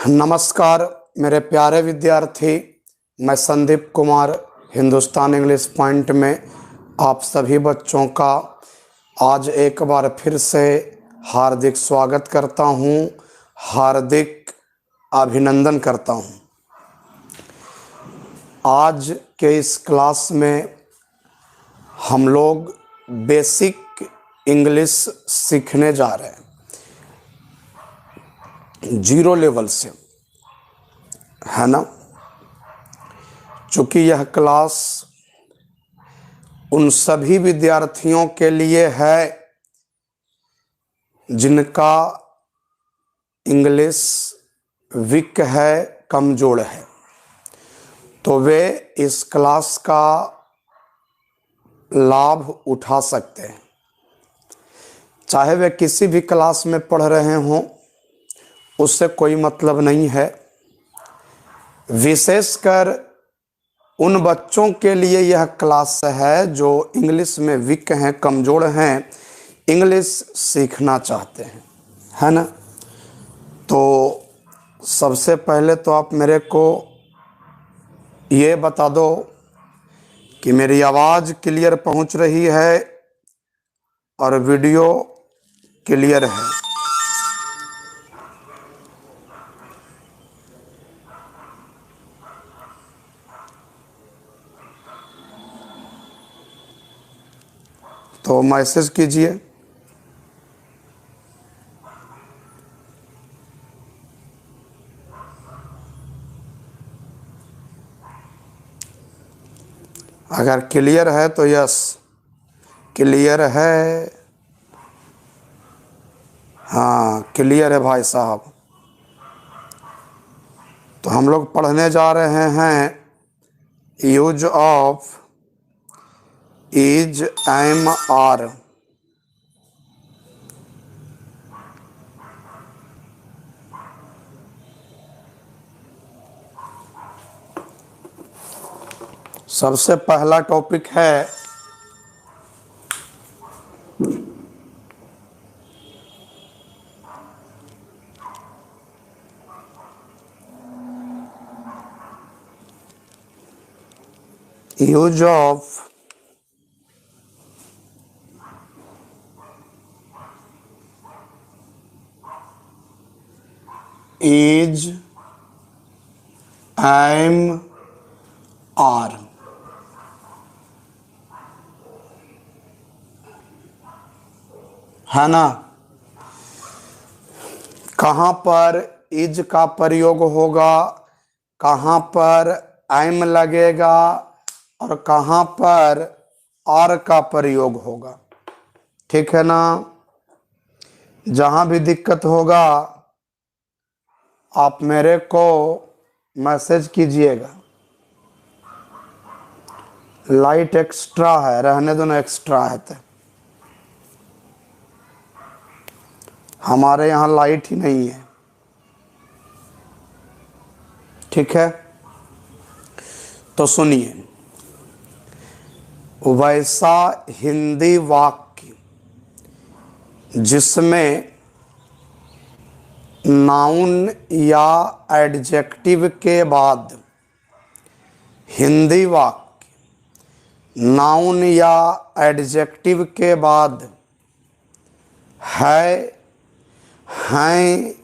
नमस्कार मेरे प्यारे विद्यार्थी, मैं संदीप कुमार हिंदुस्तान इंग्लिश पॉइंट में आप सभी बच्चों का आज एक बार फिर से हार्दिक स्वागत करता हूं, हार्दिक अभिनंदन करता हूं। आज के इस क्लास में हम लोग बेसिक इंग्लिश सीखने जा रहे हैं, जीरो लेवल से, है ना। चूँकि यह क्लास उन सभी विद्यार्थियों के लिए है जिनका इंग्लिश वीक है, कमज़ोर है, तो वे इस क्लास का लाभ उठा सकते हैं। चाहे वे किसी भी क्लास में पढ़ रहे हों, उससे कोई मतलब नहीं है। विशेषकर उन बच्चों के लिए यह क्लास है जो इंग्लिश में वीक हैं, कमज़ोर हैं, इंग्लिश सीखना चाहते हैं, है ना। तो सबसे पहले तो आप मेरे को ये बता दो कि मेरी आवाज़ क्लियर पहुंच रही है और वीडियो क्लियर है। तो मैसेज कीजिए। अगर क्लियर है तो यस, क्लियर है। हाँ, क्लियर है भाई साहब। तो हम लोग पढ़ने जा रहे हैं use of is, am, are. सबसे पहला टॉपिक है use of is, am, are. है ना। कहाँ पर इज का प्रयोग होगा, कहाँ पर एम लगेगा और कहाँ पर आर का प्रयोग होगा, ठीक है ना। जहाँ भी दिक्कत होगा आप मेरे को मैसेज कीजिएगा। लाइट एक्स्ट्रा है, रहने दो ना, एक्स्ट्रा है तो हमारे यहाँ लाइट ही नहीं है, ठीक है। तो सुनिए, वैसा हिंदी वाक्य जिसमें नाउन या एडजेक्टिव के बाद, हिंदी वाक्य नाउन या एडजेक्टिव के बाद है, हैं,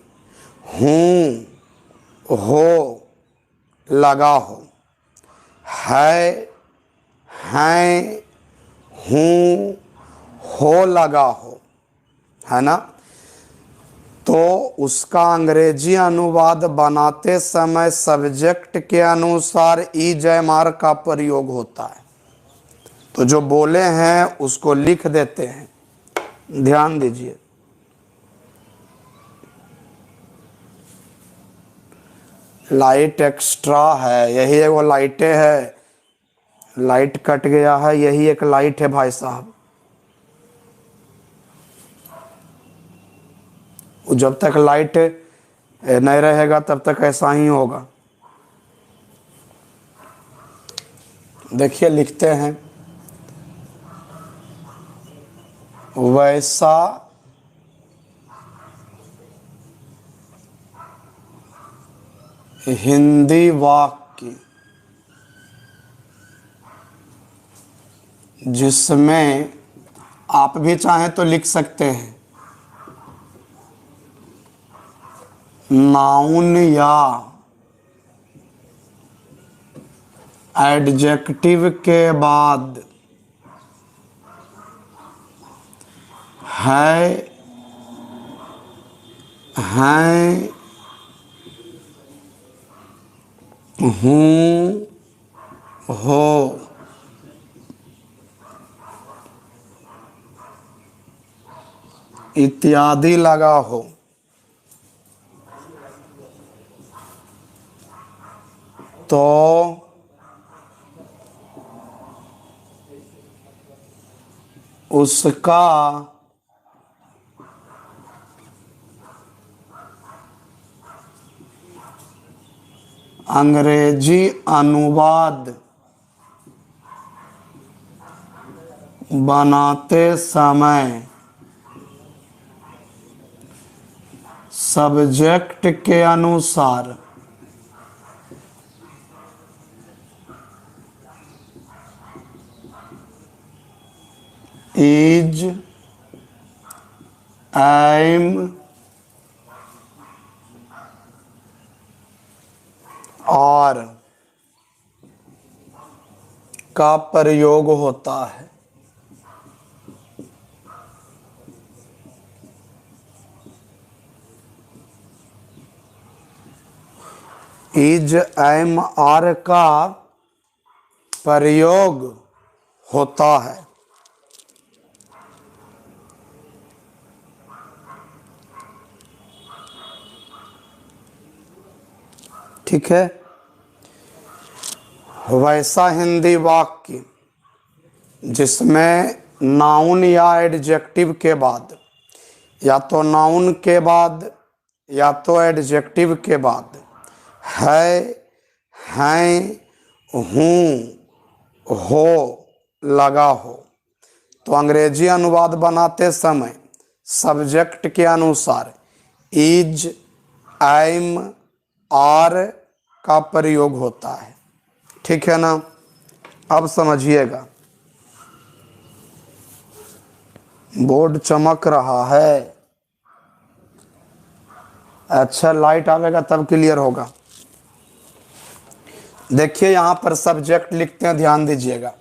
हूँ, हो लगा हो, है, हैं, हूँ, हो लगा हो, है ना। तो उसका अंग्रेजी अनुवाद बनाते समय सब्जेक्ट के अनुसार इज, एम, आर का प्रयोग होता है। तो जो बोले हैं उसको लिख देते हैं, ध्यान दीजिए। लाइट एक्स्ट्रा है, यही है वो लाइटें है, लाइट कट गया है, यही एक लाइट है भाई साहब। जब तक लाइट नहीं रहेगा तब तक ऐसा ही होगा। देखिए लिखते हैं, वैसा हिंदी वाक्य जिसमें आप भी चाहें तो लिख सकते हैं नाउन या एडजेक्टिव के बाद है, हैं, हूँ, हो, इत्यादि लगा हो तो उसका अंग्रेजी अनुवाद बनाते समय सब्जेक्ट के अनुसार इज, एम और का प्रयोग होता है। इज, एम, आर का प्रयोग होता है। ठीक है। वैसा हिंदी वाक्य जिसमें नाउन या एडजेक्टिव के बाद, या तो नाउन के बाद या तो एडजेक्टिव के बाद है, हैं, हूँ, हो लगा हो तो अंग्रेजी अनुवाद बनाते समय सब्जेक्ट के अनुसार इज, एम, आर का प्रयोग होता है। ठीक है ना। अब समझिएगा, बोर्ड चमक रहा है। अच्छा, लाइट आवेगा तब क्लियर होगा। देखिए यहां पर सब्जेक्ट लिखते हैं, ध्यान दीजिएगा।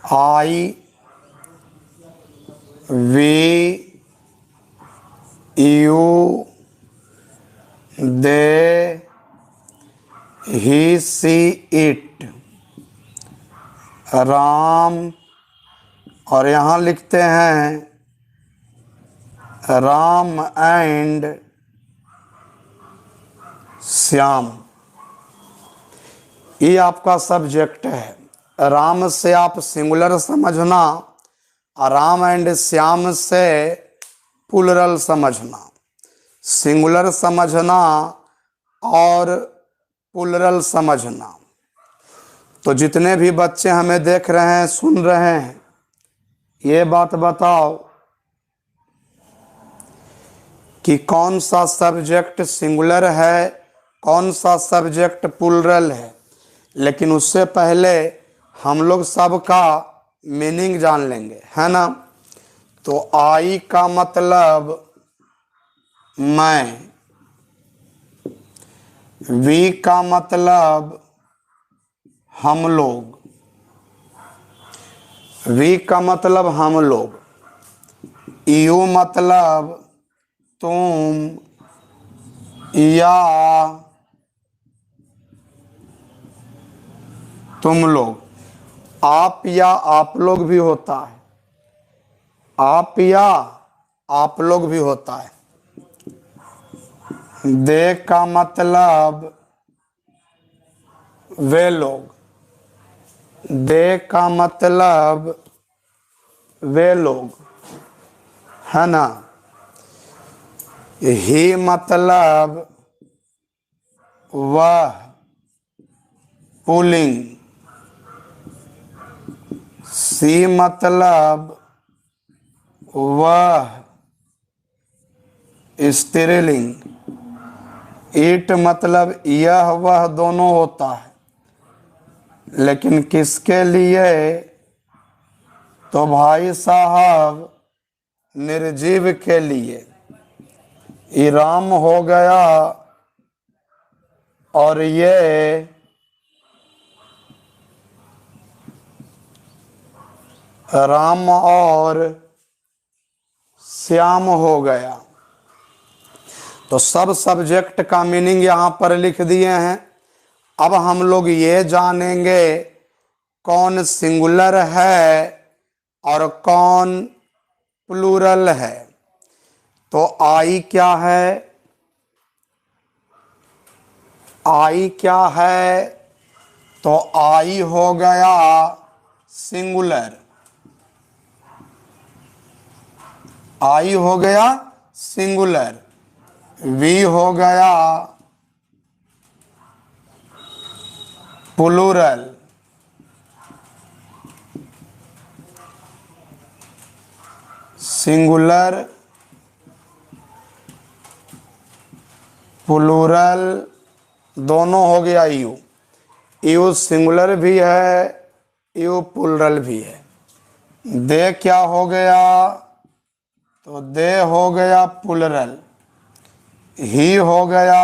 I, we, you, they, he, she, it, Ram, और यहां लिखते हैं राम एंड श्याम। ये आपका सब्जेक्ट है। राम से आप सिंगुलर समझना और राम एंड श्याम से प्लूरल समझना। सिंगुलर समझना और प्लूरल समझना। तो जितने भी बच्चे हमें देख रहे हैं, सुन रहे हैं, ये बात बताओ कि कौन सा सब्जेक्ट सिंगुलर है, कौन सा सब्जेक्ट प्लूरल है। लेकिन उससे पहले हम लोग सबका मीनिंग जान लेंगे, है ना। तो आई का मतलब मैं, वी का मतलब हम लोग, वी का मतलब हम लोग, यू मतलब तुम या तुम लोग, आप या आप लोग भी होता है, आप या आप लोग भी होता है। दे का मतलब वे लोग, दे का मतलब वे लोग, है ना। ही मतलब वह, पुल्लिंग। सी मतलब वह, स्त्रीलिंग। ईट मतलब यह वह दोनों होता है, लेकिन किसके लिए? तो भाई साहब निर्जीव के लिए। इराम हो गया और ये राम और श्याम हो गया। तो सब सब्जेक्ट का मीनिंग यहाँ पर लिख दिए हैं। अब हम लोग ये जानेंगे कौन सिंगुलर है और कौन प्लूरल है। तो आई क्या है? आई क्या है? तो आई हो गया सिंगुलर। आई हो गया सिंगुलर। वी हो गया प्लूरल। सिंगुलर प्लूरल दोनों हो गया यू। यू सिंगुलर भी है, यू प्लूरल भी है। दे क्या हो गया? तो दे हो गया प्लूरल। ही हो गया,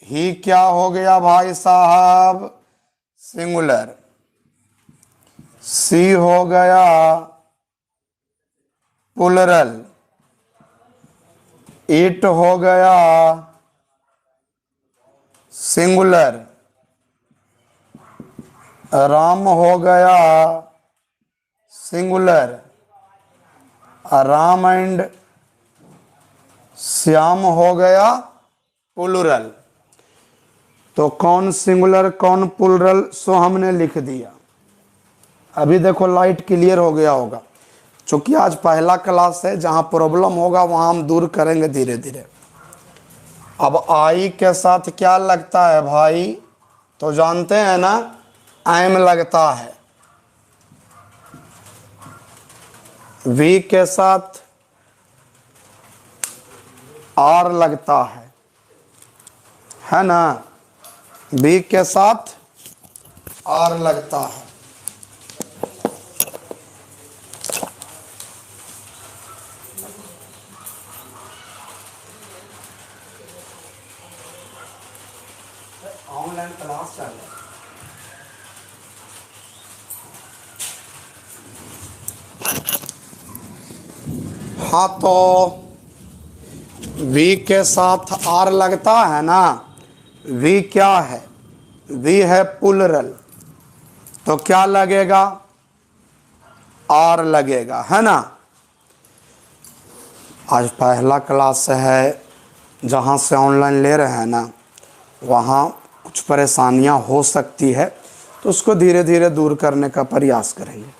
ही क्या हो गया भाई साहब? सिंगुलर। सी हो गया प्लूरल। इट हो गया सिंगुलर। राम हो गया सिंगुलर। राम एंड श्याम हो गया प्लूरल। तो कौन सिंगुलर कौन प्लूरल सो हमने लिख दिया। अभी देखो लाइट क्लियर हो गया होगा। चूंकि आज पहला क्लास है, जहां प्रॉब्लम होगा वहां हम दूर करेंगे धीरे धीरे। अब आई के साथ क्या लगता है भाई? तो जानते हैं ना, एम लगता है। वी के साथ आर लगता है ना? बी के साथ आर लगता है। ऑनलाइन क्लास चल रहा है। हाँ, तो वी के साथ आर लगता है ना। वी क्या है? वी है प्लूरल। तो क्या लगेगा? आर लगेगा, है ना। आज पहला क्लास है, जहाँ से ऑनलाइन ले रहे हैं ना, वहाँ कुछ परेशानियाँ हो सकती है, तो उसको धीरे धीरे दूर करने का प्रयास करेंगे।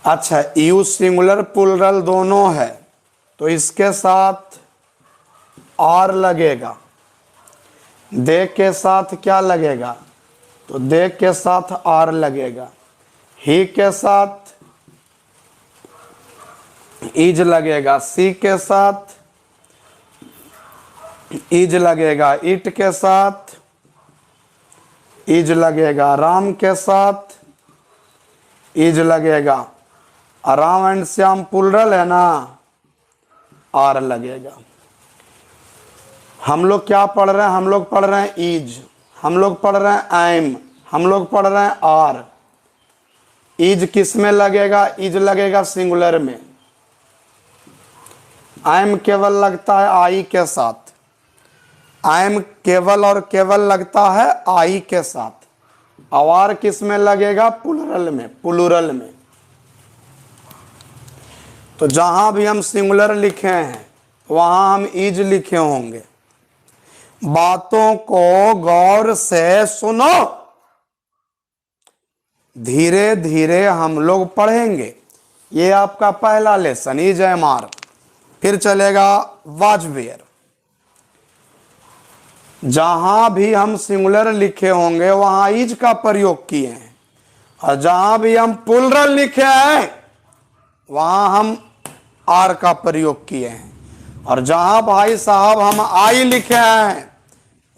अच्छा, यू सिंगुलर प्लूरल दोनों है, तो इसके साथ आर लगेगा। दे के साथ क्या लगेगा? तो दे के साथ आर लगेगा। ही के साथ इज लगेगा। सी के साथ इज लगेगा। इट के साथ इज लगेगा। राम के साथ इज लगेगा। राम एंड श्याम प्लूरल है ना, आर लगेगा। हम लोग क्या पढ़ रहे हैं? हम लोग पढ़ रहे हैं इज, हम लोग पढ़ रहे हैं एम, हम लोग पढ़ रहे हैं आर। इज किस में लगेगा? इज लगेगा सिंगुलर में। एम केवल लगता है आई के साथ। एम केवल और केवल लगता है आई के साथ। आर किस में लगेगा? प्लूरल में, प्लूरल में। तो जहां भी हम सिंगुलर लिखे हैं वहां हम इज लिखे होंगे। बातों को गौर से सुनो, धीरे धीरे हम लोग पढ़ेंगे। ये आपका पहला लेसन इज एम आर। फिर चलेगा वाज वेयर। जहां भी हम सिंगुलर लिखे होंगे वहां इज का प्रयोग किए हैं, और जहां भी हम प्लूरल लिखे हैं वहां हम आर का प्रयोग किए हैं। और जहां भाई साहब हम आई लिखे हैं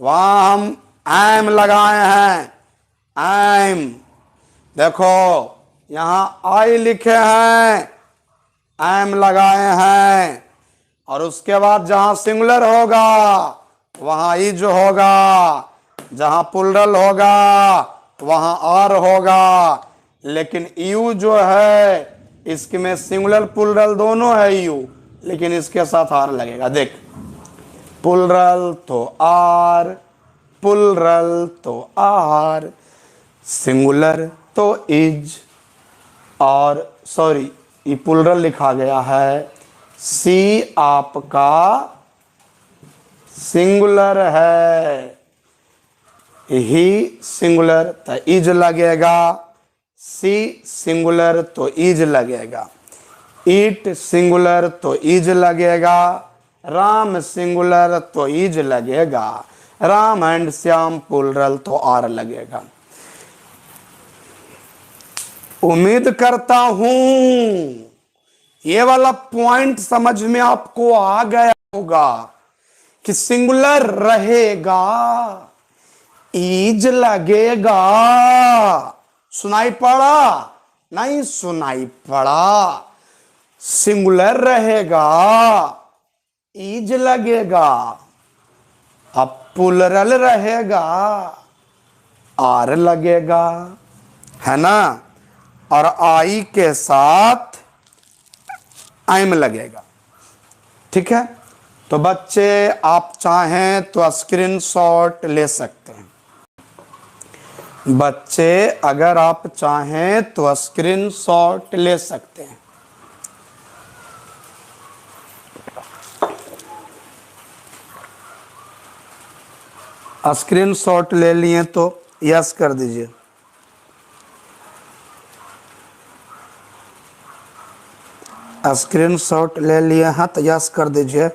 वहां हम एम लगाए हैं। एम, देखो यहां आई लिखे हैं, एम लगाए हैं। और उसके बाद जहां सिंगुलर होगा वहां इज होगा, जहां प्लुरल होगा वहां आर होगा। लेकिन यू जो है इसमें सिंगुलर प्लुरल दोनों है यू, लेकिन इसके साथ आर लगेगा। देख, प्लुरल तो आर, प्लुरल तो आर, सिंगुलर तो इज। और सॉरी, ये प्लुरल लिखा गया है, सी आपका सिंगुलर है, ही सिंगुलर तो इज लगेगा, सी सिंगुलर तो इज लगेगा, ईट सिंगुलर तो इज लगेगा, राम सिंगुलर तो इज लगेगा, राम एंड श्याम प्लुरल तो आर लगेगा। उम्मीद करता हूं ये वाला पॉइंट समझ में आपको आ गया होगा कि सिंगुलर रहेगा, ईज लगेगा। सुनाई पड़ा? नहीं सुनाई पड़ा। सिंगुलर रहेगा, ईज लगेगा, अब प्लुरल रहेगा, आर लगेगा, है ना। और आई के साथ एम लगेगा। ठीक है, तो बच्चे आप चाहें तो स्क्रीनशॉट ले सकते हैं। बच्चे अगर आप चाहें तो स्क्रीनशॉट ले सकते हैं। स्क्रीनशॉट ले लिए तो यस कर दीजिए। स्क्रीनशॉट ले लिए हैं तो यस कर दीजिए।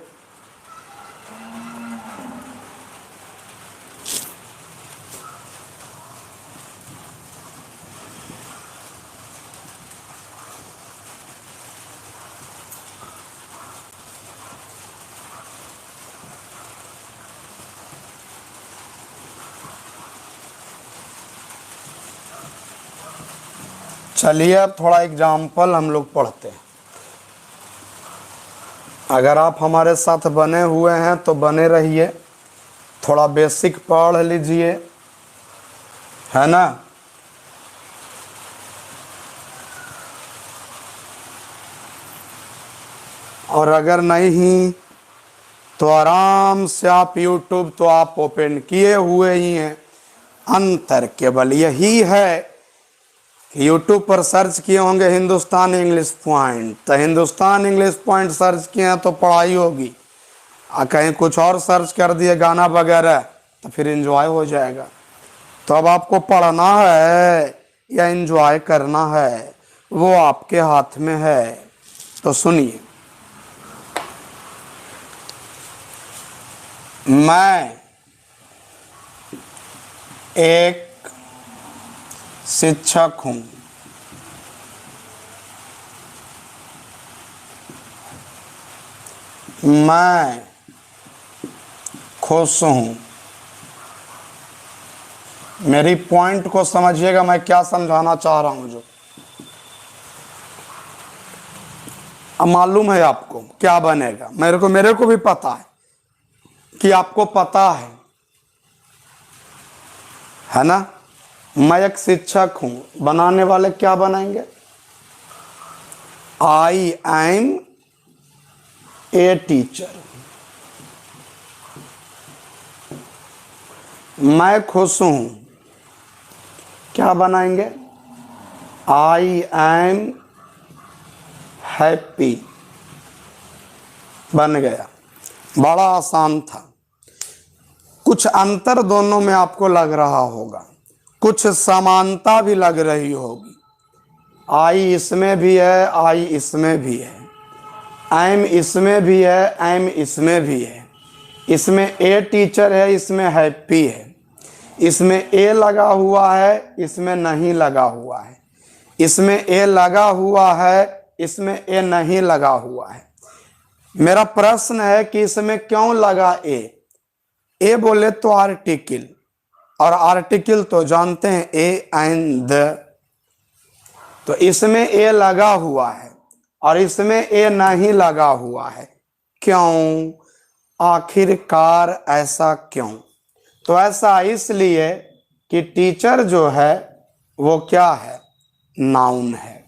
चलिए अब थोड़ा एग्जाम्पल हम लोग पढ़ते हैं। अगर आप हमारे साथ बने हुए हैं तो बने रहिए, थोड़ा बेसिक पढ़ लीजिए, है ना। और अगर नहीं तो आराम से आप YouTube तो आप ओपन किए हुए ही हैं। अंतर केवल यही है कि YouTube पर सर्च किए होंगे हिंदुस्तान इंग्लिश पॉइंट, तो हिंदुस्तान इंग्लिश पॉइंट सर्च किए हैं तो पढ़ाई होगी। कहीं कुछ और सर्च कर दिए गाना वगैरह तो फिर एंजॉय हो जाएगा। तो अब आपको पढ़ना है या एंजॉय करना है वो आपके हाथ में है। तो सुनिए, मैं एक शिक्षक हूं। मैं खुश हूं। मेरी पॉइंट को समझिएगा, मैं क्या समझाना चाह रहा हूं। जो अब मालूम है आपको क्या बनेगा, मेरे को भी पता है कि आपको पता है ना। मैं एक शिक्षक हूं, बनाने वाले क्या बनाएंगे? I am a teacher. मैं खुश हूं, क्या बनाएंगे? I am happy. बन गया, बड़ा आसान था। कुछ अंतर दोनों में आपको लग रहा होगा, कुछ समानता भी लग रही होगी। आई इसमें भी है, आई इसमें भी है, एम इसमें भी है, एम इसमें भी है। इसमें ए टीचर है, इसमें हैप्पी है। इसमें ए लगा हुआ है, इसमें नहीं लगा हुआ है। इसमें ए लगा हुआ है, इसमें ए नहीं लगा हुआ है। मेरा प्रश्न है कि इसमें क्यों लगा ए बोले तो आर्टिकल, और आर्टिकल तो जानते हैं ए एंड द, तो इसमें ए लगा हुआ है और इसमें ए नहीं लगा हुआ है। क्यों? आखिरकार ऐसा क्यों? तो ऐसा इसलिए कि टीचर जो है वो क्या है? नाउन है।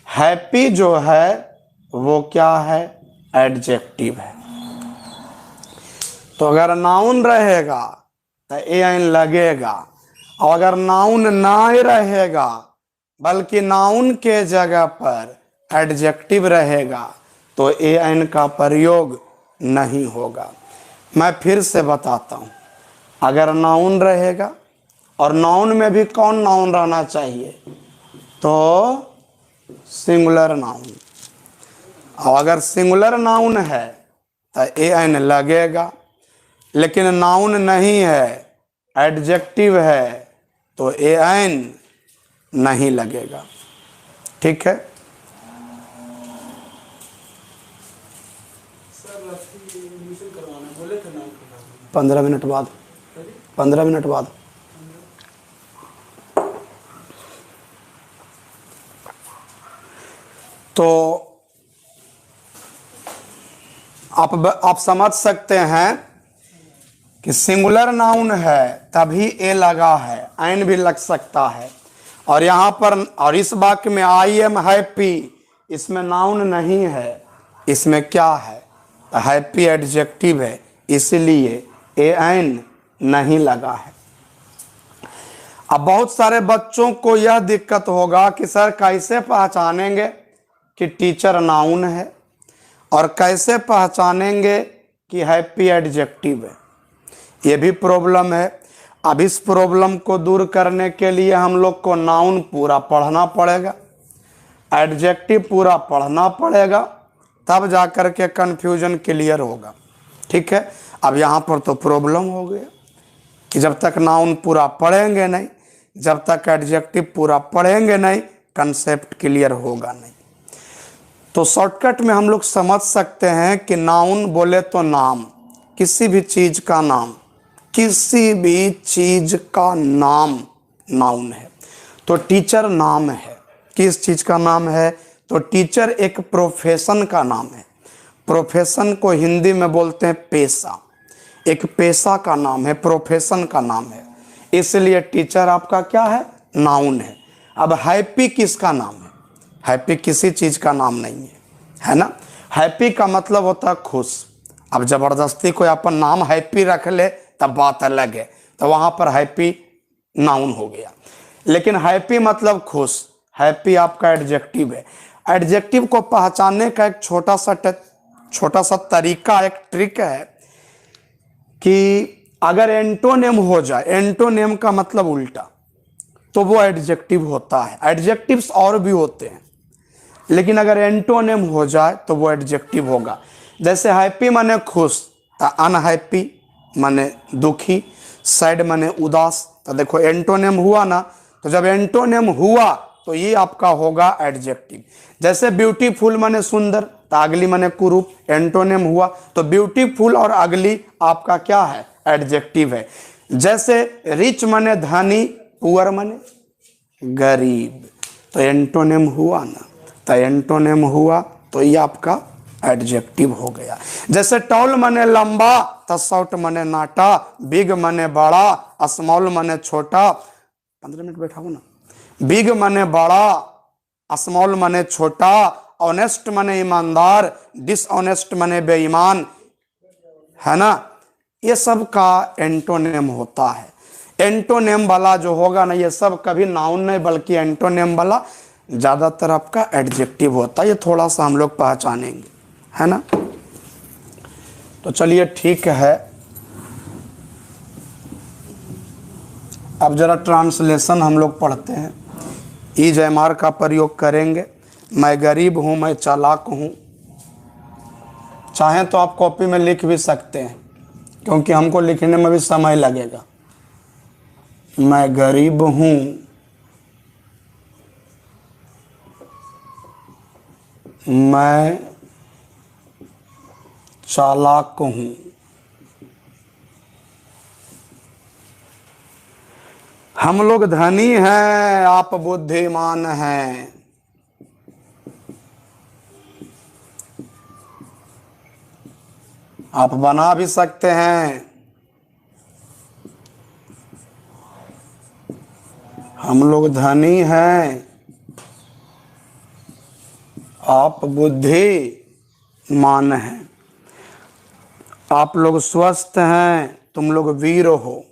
हैप्पी जो है वो क्या है? एडजेक्टिव है। तो अगर नाउन रहेगा तो ए एन लगेगा, और अगर नाउन ना ही रहेगा बल्कि नाउन के जगह पर एडजेक्टिव रहेगा तो ए एन का प्रयोग नहीं होगा। मैं फिर से बताता हूँ, अगर नाउन रहेगा, और नाउन में भी कौन नाउन रहना चाहिए? तो सिंगुलर नाउन। और अगर सिंगुलर नाउन है तो ए एन लगेगा, लेकिन नाउन नहीं है, एडजेक्टिव है, तो ए एन नहीं लगेगा। ठीक है? 15 मिनट बाद, 15 मिनट बाद। तो आप समझ सकते हैं कि सिंगुलर नाउन है तभी ए लगा है, एन भी लग सकता है। और यहाँ पर, और इस वाक्य में आई एम हैप्पी, इसमें नाउन नहीं है, इसमें क्या है? हैप्पी एडजेक्टिव है, इसलिए ए एन नहीं लगा है। अब बहुत सारे बच्चों को यह दिक्कत होगा कि सर कैसे पहचानेंगे कि टीचर नाउन है, और कैसे पहचानेंगे कि हैप्पी एडजेक्टिव है? ये भी प्रॉब्लम है। अब इस प्रॉब्लम को दूर करने के लिए हम लोग को नाउन पूरा पढ़ना पड़ेगा, एडजेक्टिव पूरा पढ़ना पड़ेगा, तब जाकर के कन्फ्यूजन क्लियर होगा। ठीक है? अब यहाँ पर तो प्रॉब्लम हो गया कि जब तक नाउन पूरा पढ़ेंगे नहीं, जब तक एडजेक्टिव पूरा पढ़ेंगे नहीं, कंसेप्ट क्लियर होगा नहीं। तो शॉर्टकट में हम लोग समझ सकते हैं कि नाउन बोले तो नाम, किसी भी चीज का नाम, किसी भी चीज का नाम नाउन है। तो टीचर नाम है, किस चीज का नाम है? तो टीचर एक प्रोफेशन का नाम है। प्रोफेशन को हिंदी में बोलते हैं पेशा, एक पेशा का नाम है, प्रोफेशन का नाम है, इसलिए टीचर आपका क्या है? नाउन है। अब हैप्पी किसका नाम है? हैप्पी किसी चीज का नाम नहीं है ना? हैप्पी का मतलब होता है खुश। अब जबरदस्ती कोई अपन नाम हैप्पी रख ले तब बात अलग है, तो वहां पर हैप्पी नाउन हो गया। लेकिन हैप्पी मतलब खुश, हैप्पी आपका एडजेक्टिव है। एडजेक्टिव को पहचानने का एक छोटा सा तरीका, एक ट्रिक है कि अगर एंटोनिम हो जाए, एंटोनिम का मतलब उल्टा, तो वो एडजेक्टिव होता है। एडजेक्टिव्स और भी होते हैं, लेकिन अगर एंटोनिम हो जाए तो वो एडजेक्टिव होगा। जैसे हैप्पी माने खुश, तो अनहैप्पी माने दुखी, सैड माने उदास। तो देखो एंटोनिम हुआ ना, तो जब एंटोनिम हुआ तो ये आपका होगा एडजेक्टिव। जैसे ब्यूटीफुल माने सुंदर, तो अगली माने कुरूप, एंटोनिम हुआ तो ब्यूटीफुल और अगली आपका क्या है? एडजेक्टिव है। जैसे रिच माने धनी, पुअर माने गरीब, तो एंटोनिम हुआ ना, तो एंटोनिम हुआ तो ये आपका एडजेक्टिव हो गया। जैसे टॉल माने लंबा, तो शॉर्ट माने नाटा, बिग माने बड़ा, स्मॉल माने छोटा। 15 मिनट बैठा हूं ना। बिग माने बड़ा, स्मॉल माने छोटा, ऑनेस्ट माने ईमानदार, डिसऑनेस्ट माने बेईमान, है ना? ये सब का एंटोनिम होता है। एंटोनिम वाला जो होगा ना, ये सब कभी नाउन नहीं बल्कि एंटोनिम वाला ज्यादातर आपका एडजेक्टिव होता है। ये थोड़ा सा हम लोग पहचानेंगे, है ना? तो चलिए ठीक है, अब जरा ट्रांसलेशन हम लोग पढ़ते हैं। ई जयमार का प्रयोग करेंगे। मैं गरीब हूं, मैं चालाक हूं। चाहें तो आप कॉपी में लिख भी सकते हैं, क्योंकि हमको लिखने में भी समय लगेगा। मैं गरीब हूं, मैं चालाक हूं। हम लोग धनी हैं, आप बुद्धिमान हैं। आप बना भी सकते हैं। हम लोग धनी हैं, आप बुद्धिमान हैं। आप लोग स्वस्थ हैं, तुम लोग वीर हो।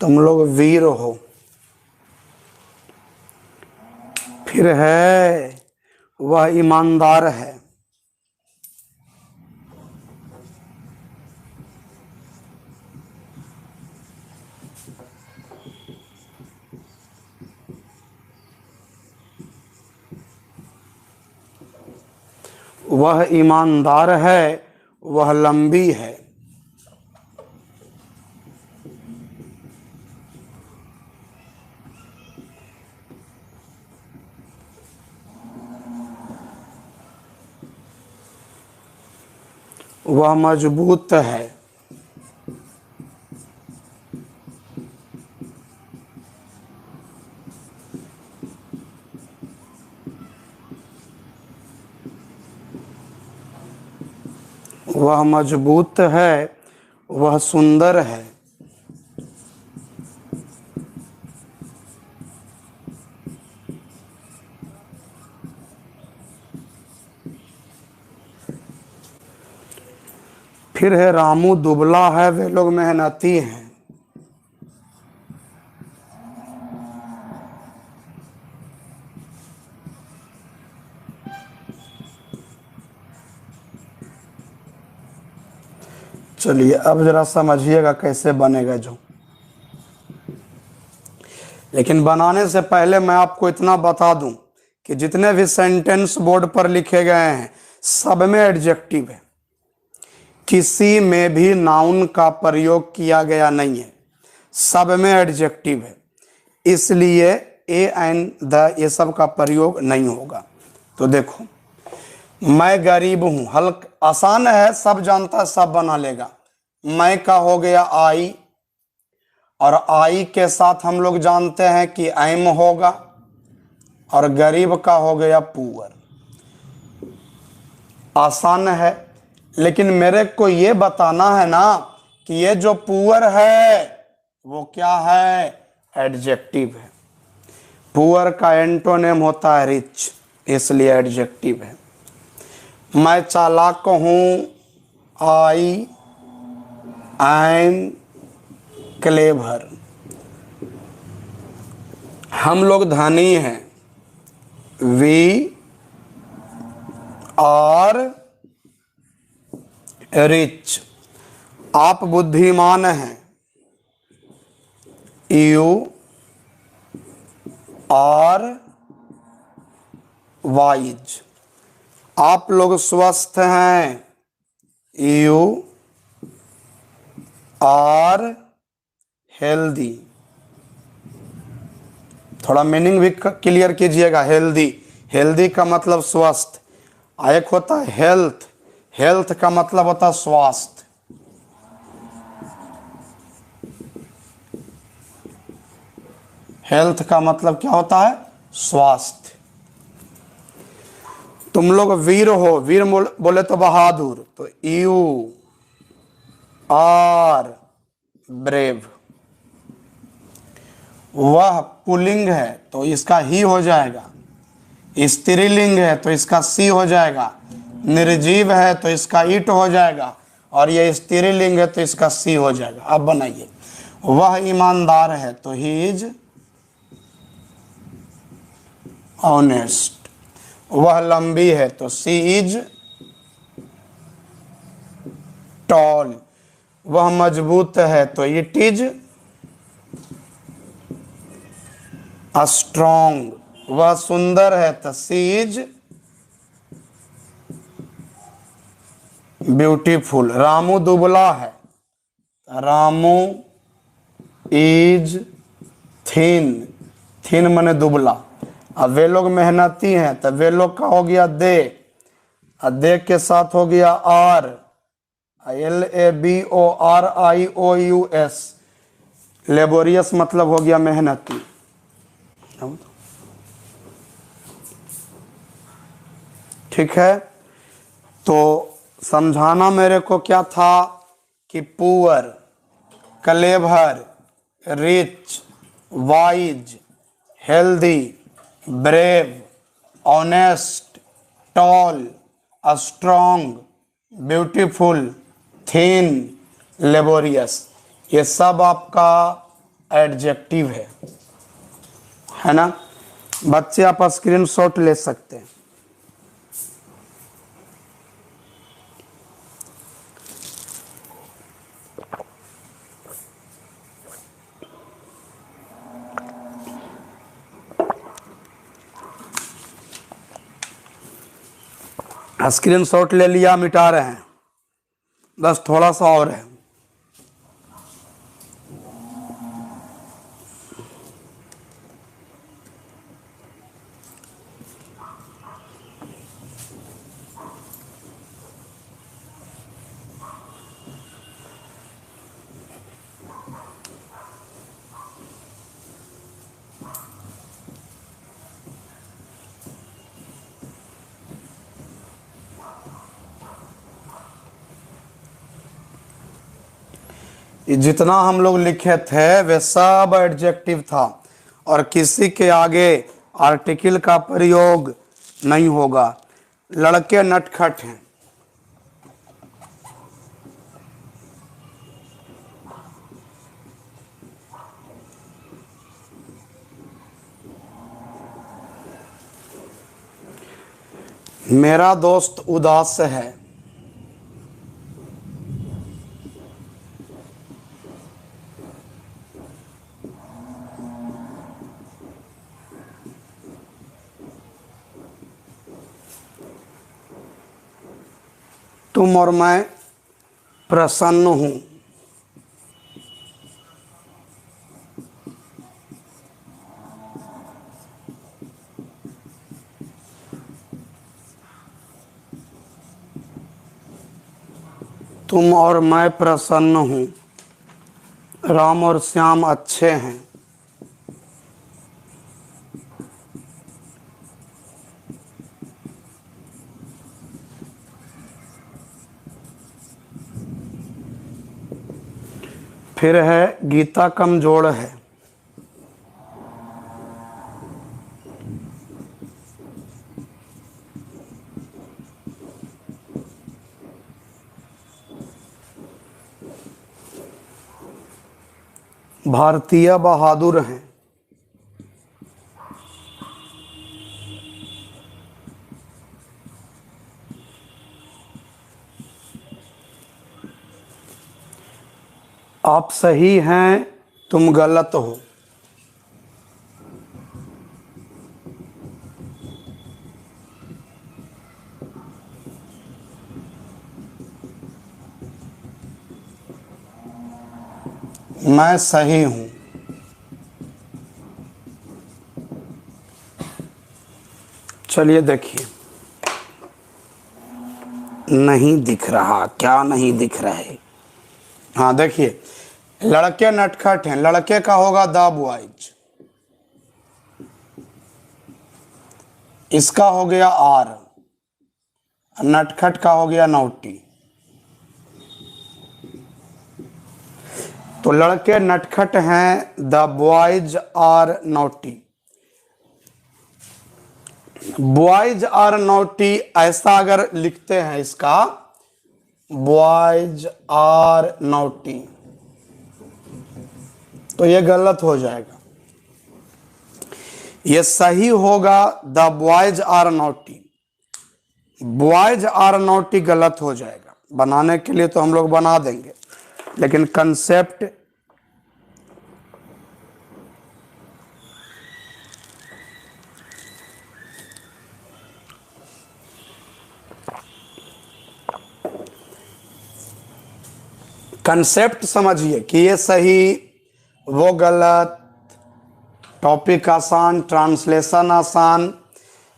तुम लोग वीर हो। फिर है, वह ईमानदार है। वह ईमानदार है, वह लंबी है। वह मजबूत है। वह मजबूत है, वह सुंदर है। फिर है, रामू दुबला है, वे लोग मेहनती हैं। चलिए अब जरा समझिएगा कैसे बनेगा जो। लेकिन बनाने से पहले मैं आपको इतना बता दूं कि जितने भी सेंटेंस बोर्ड पर लिखे गए हैं सब में एडजेक्टिव है, किसी में भी नाउन का प्रयोग किया गया नहीं है, सब में एडजेक्टिव है। इसलिए ए एंड द ये सब का प्रयोग नहीं होगा। तो देखो, मैं गरीब हूं, हल्का आसान है, सब जानता है, सब बना लेगा। मैं का हो गया आई, और आई के साथ हम लोग जानते हैं कि एम होगा, और गरीब का हो गया पुअर। आसान है, लेकिन मेरे को ये बताना है ना कि ये जो पुअर है वो क्या है, एडजेक्टिव है। पुअर का एंटोनिम होता है रिच, इसलिए एडजेक्टिव है। मैं चालाक हूं, आई एम क्लेवर। हम लोग धनी हैं, वी आर रिच। आप बुद्धिमान हैं, यू आर वाइज। आप लोग स्वस्थ हैं, यू आर हेल्दी। थोड़ा मीनिंग भी क्लियर कीजिएगा। हेल्दी, हेल्दी का मतलब स्वस्थ। एक होता है हेल्थ, हेल्थ का मतलब होता है स्वास्थ्य। हेल्थ का मतलब क्या होता है, स्वास्थ्य। तुम लोग वीर हो, वीर बोले तो बहादुर, तो यू आर ब्रेव। वह पुल्लिंग है तो इसका ही हो जाएगा, स्त्रीलिंग है तो इसका सी हो जाएगा, निर्जीव है तो इसका इट हो जाएगा, और ये स्त्रीलिंग है तो इसका सी हो जाएगा। अब बनाइए, वह ईमानदार है तो ही इज ऑनेस्ट। वह लंबी है तो सी इज टॉल। वह मजबूत है तो इट इज स्ट्रॉन्ग। वह सुंदर है तो सी इज ब्यूटीफुल। रामू दुबला है, रामू इज थिन, थिन माने दुबला। अब वे लोग मेहनती हैं तो वे लोग का हो गया दे, और दे के साथ हो गया आर, LABORIOUS, लेबोरियस मतलब हो गया मेहनती। ठीक है, तो समझाना मेरे को क्या था कि poor, clever, rich, wise, healthy, brave, honest, tall, strong, beautiful, thin, laborious, ये सब आपका एडजेक्टिव है ना। बच्चे आप स्क्रीनशॉट ले सकते हैं। स्क्रीनशॉट ले लिया, मिटा रहे हैं, बस थोड़ा सा और है। जितना हम लोग लिखे थे वे सब एडजेक्टिव था, और किसी के आगे आर्टिकल का प्रयोग नहीं होगा। लड़के नटखट हैं, मेरा दोस्त उदास है, तुम और मैं प्रसन्न हूं, तुम और मैं प्रसन्न हूं, राम और श्याम अच्छे हैं, फिर है गीता कमजोर है, भारतीय बहादुर हैं, आप सही हैं, तुम गलत हो, मैं सही हूं। चलिए देखिए, नहीं दिख रहा, क्या नहीं दिख रहे। हाँ देखिए, लड़के नटखट हैं, लड़के का होगा द बॉयज, इसका हो गया आर, नटखट का हो गया नौटी। तो लड़के नटखट हैं, the boys are naughty, boys are naughty, ऐसा अगर लिखते हैं इसका, बॉयज आर नौटी, तो ये गलत हो जाएगा। ये सही होगा the boys are naughty, boys are naughty गलत हो जाएगा। बनाने के लिए तो हम लोग बना देंगे, लेकिन कंसेप्ट कंसेप्ट समझिए कि ये सही वो गलत, टॉपिक आसान ट्रांसलेशन आसान,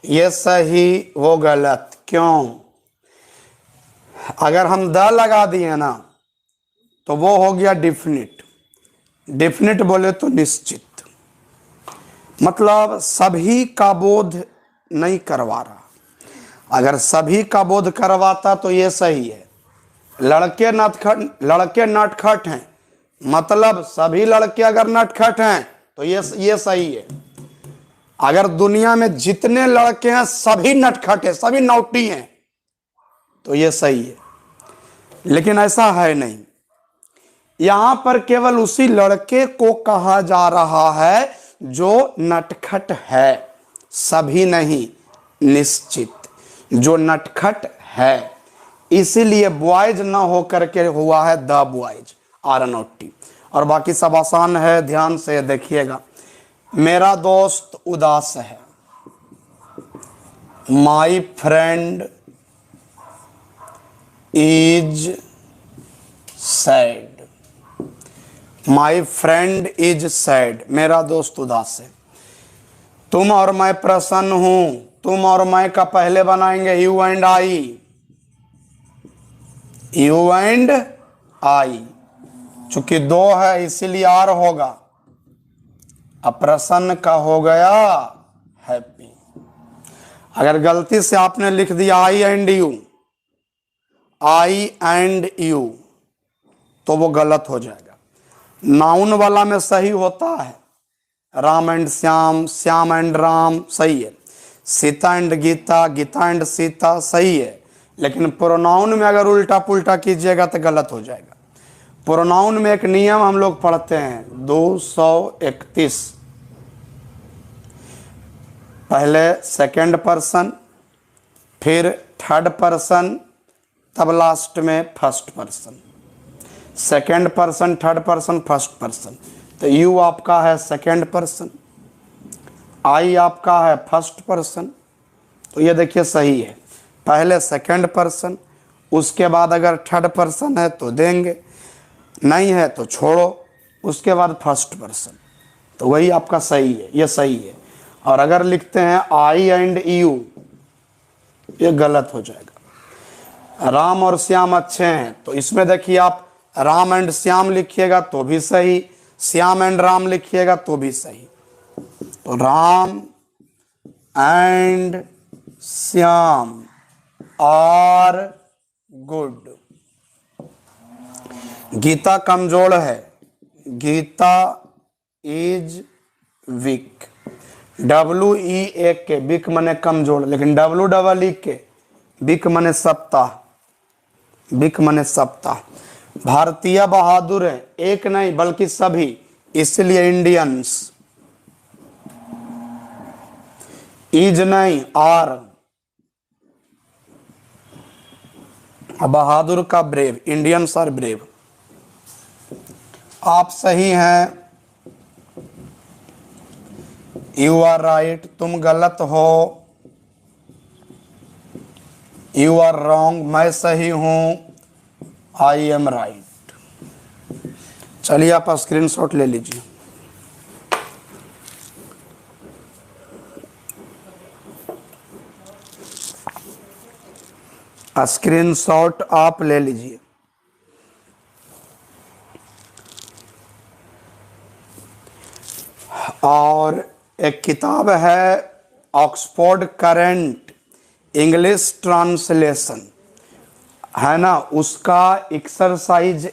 ये सही वो गलत। क्यों? अगर हम द लगा दिए ना तो वो हो गया डिफिनिट। डिफिनिट बोले तो निश्चित, मतलब सभी का बोध नहीं करवा रहा। अगर सभी का बोध करवाता तो ये सही है। लड़के नटखट हैं, मतलब सभी लड़के अगर नटखट हैं तो ये सही है। अगर दुनिया में जितने लड़के हैं सभी नटखट हैं, सभी नौटी हैं, तो ये सही है। लेकिन ऐसा है नहीं। यहां पर केवल उसी लड़के को कहा जा रहा है जो नटखट है, सभी नहीं, निश्चित जो नटखट है। इसीलिए बॉयज ना हो करके हुआ है द बॉयज, RNOT। और बाकी सब आसान है, ध्यान से देखिएगा। मेरा दोस्त उदास है, my friend is sad. My friend is sad, मेरा दोस्त उदास है। तुम और मैं प्रसन्न हूं, तुम और मैं का पहले बनाएंगे you and I, you and I. चूंकि दो है इसीलिए आर होगा। अब प्रसन्न का हो गया हैप्पी। अगर गलती से आपने लिख दिया I and you, I and you, तो वो गलत हो जाएगा। नाउन वाला में सही होता है, राम एंड श्याम, श्याम एंड राम, सही है। सीता एंड गीता, गीता एंड सीता, सही है। लेकिन प्रोनाउन में अगर उल्टा पुल्टा कीजिएगा तो गलत हो जाएगा। प्रोनाउन में एक नियम हम लोग पढ़ते हैं 231, पहले सेकंड पर्सन, फिर थर्ड पर्सन, तब लास्ट में first person. Second person, third person, first person. तो यू आपका है सेकंड पर्सन, आई आपका है फर्स्ट पर्सन। तो ये देखिए सही है। पहले सेकंड पर्सन, उसके बाद अगर थर्ड पर्सन है तो देंगे, नहीं है तो छोड़ो, उसके बाद फर्स्ट पर्सन। तो वही आपका सही है, ये सही है। और अगर लिखते हैं आई एंड यू, ये गलत हो जाएगा। राम और श्याम अच्छे हैं, तो इसमें देखिए आप राम एंड श्याम लिखिएगा तो भी सही, श्याम एंड राम लिखिएगा तो भी सही। तो Ram and Shyam are good. Geeta कमजोर है, गीता इज वीक। WE के वीक मने कमजोर, लेकिन WEE के वीक मने सप्ताह, वीक मने सप्ताह। भारतीय बहादुर है, एक नहीं बल्कि सभी, इसलिए इंडियंस। इज नहीं आर, बहादुर का ब्रेव, इंडियंस आर ब्रेव। आप सही हैं, यू आर राइट, तुम गलत हो, यू आर रॉन्ग, मैं सही हूं, आई एम राइट। चलिए आप स्क्रीनशॉट ले लीजिए। स्क्रीनशॉट आप ले लीजिए। और एक किताब है ऑक्सफोर्ड करंट इंग्लिश ट्रांसलेशन, है ना, उसका एक्सरसाइज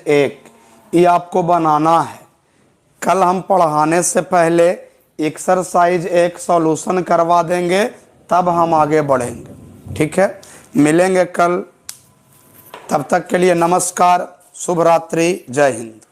1 ये आपको बनाना है। कल हम पढ़ाने से पहले एक्सरसाइज 1 सॉल्यूशन करवा देंगे, तब हम आगे बढ़ेंगे। ठीक है, मिलेंगे कल। तब तक के लिए नमस्कार, शुभ रात्रि, जय हिंद।